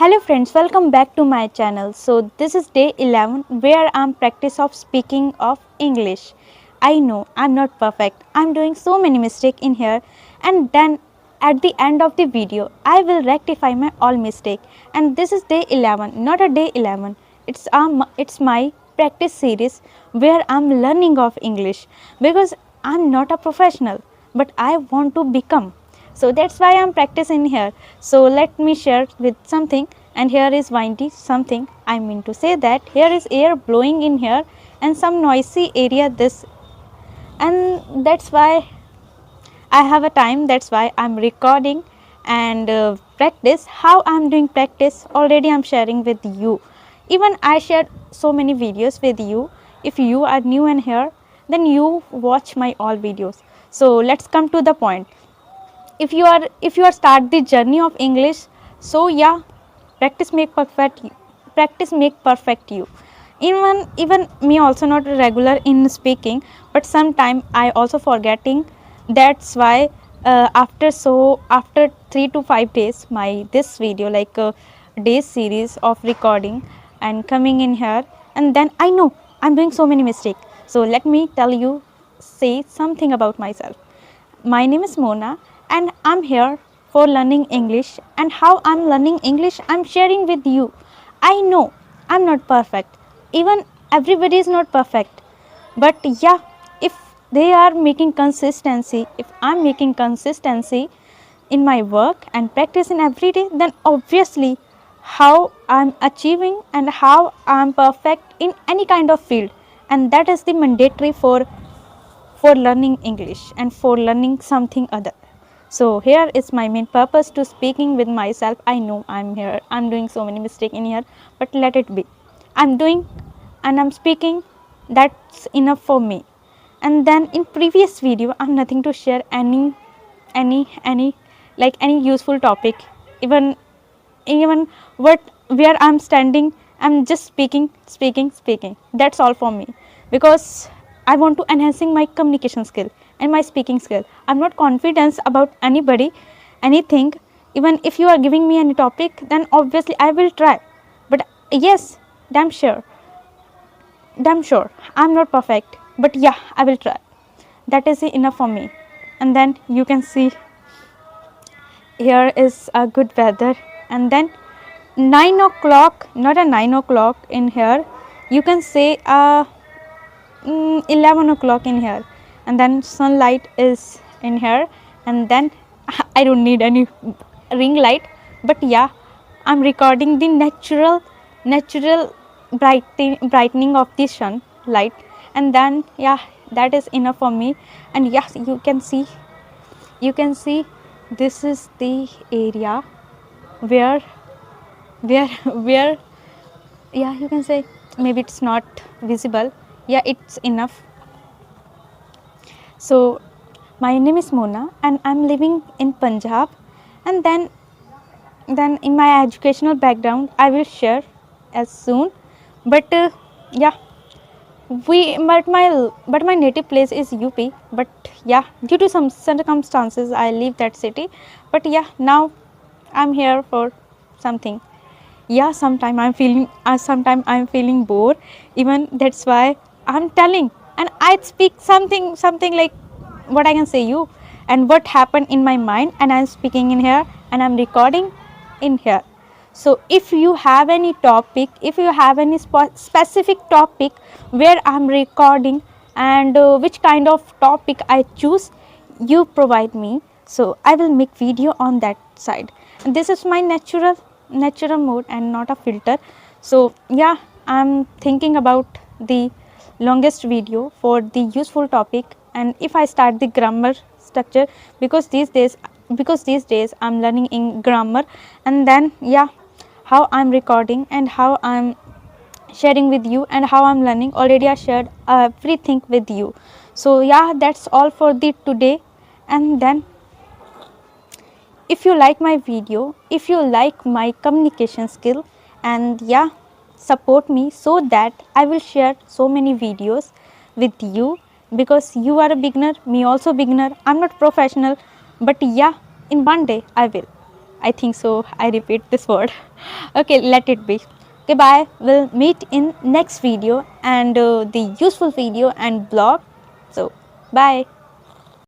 Hello friends, welcome back to my channel. So this is day 11 where I'm practice of speaking of English. I know I'm not perfect. I'm doing so many mistakes in here, and then at the end of the video I will rectify my all mistake. And this is day 11, not a day 11. It's my practice series where I'm learning of English because I'm not a professional, but I want to become. So that's why I'm practicing here. So let me share with something, and here is windy something. I mean to say that here is air blowing in here and some noisy area this, and that's why I have a time. That's why I'm recording and practice. How I'm doing practice already I'm sharing with you. Even I shared so many videos with you. If you are new and here, then you watch my all videos. So let's come to the point. If you are start the journey of English, so yeah, practice make perfect you. Even me also not regular in speaking, but sometime I also forgetting. That's why after 3 to 5 days my this video like a day series of recording and coming in here, and then I know I'm doing so many mistakes. So let me tell you, say something about myself. My name is Mona, and I'm here for learning English. And how I'm learning English, I'm sharing with you. I know I'm not perfect. Even everybody is not perfect. But yeah, if they are making consistency, if I'm making consistency in my work and practice in every day, then obviously how I'm achieving and how I'm perfect in any kind of field. And that is the mandatory for learning English and for learning something other. So here is my main purpose to speaking with myself. I know I'm here, I'm doing so many mistakes in here, but let it be. I'm doing and I'm speaking, that's enough for me. And then in previous video I'm nothing to share any like any useful topic. Even what where I'm standing, I'm just speaking. That's all for me, because I want to enhancing my communication skill and my speaking skill. I'm not confident about anybody, anything. Even if you are giving me any topic, then obviously I will try. But yes, damn sure, I'm not perfect. But yeah, I will try. That is enough for me. And then you can see here is a good weather, and then 9 o'clock, not a 9 o'clock in here, you can say 11 o'clock in here, and then sunlight is in here, and then I don't need any ring light. But yeah, I'm recording the natural brightening of the sunlight, and then yeah, that is enough for me. And yes, you can see this is the area where where yeah, you can say, maybe it's not visible. Yeah, it's enough. So my name is Mona, and I'm living in Punjab. And then in my educational background I will share as soon. But yeah, we but my native place is UP. But yeah, due to some circumstances I leave that city. But yeah, now I'm here for something. Yeah, sometime I'm feeling bored. Even that's why I'm telling, and I speak something like what I can say you, and what happened in my mind, and I'm speaking in here, and I'm recording in here. So if you have any topic, if you have any specific topic where I'm recording, and which kind of topic I choose, you provide me, so I will make video on that side. And this is my natural mode and not a filter. So yeah, I'm thinking about the longest video for the useful topic. And if I start the grammar structure, because these days I'm learning in grammar. And then yeah, how I'm recording and how I'm sharing with you and how I'm learning, already I shared everything with you. So yeah, that's all for the today. And then if you like my video, if you like my communication skill, and yeah, support me so that I will share so many videos with you, because you are a beginner, me also beginner. I'm not professional, but yeah, in one day I will. I think so. I repeat this word. Okay, let it be. Okay, bye. We'll meet in next video and the useful video and blog. So, bye.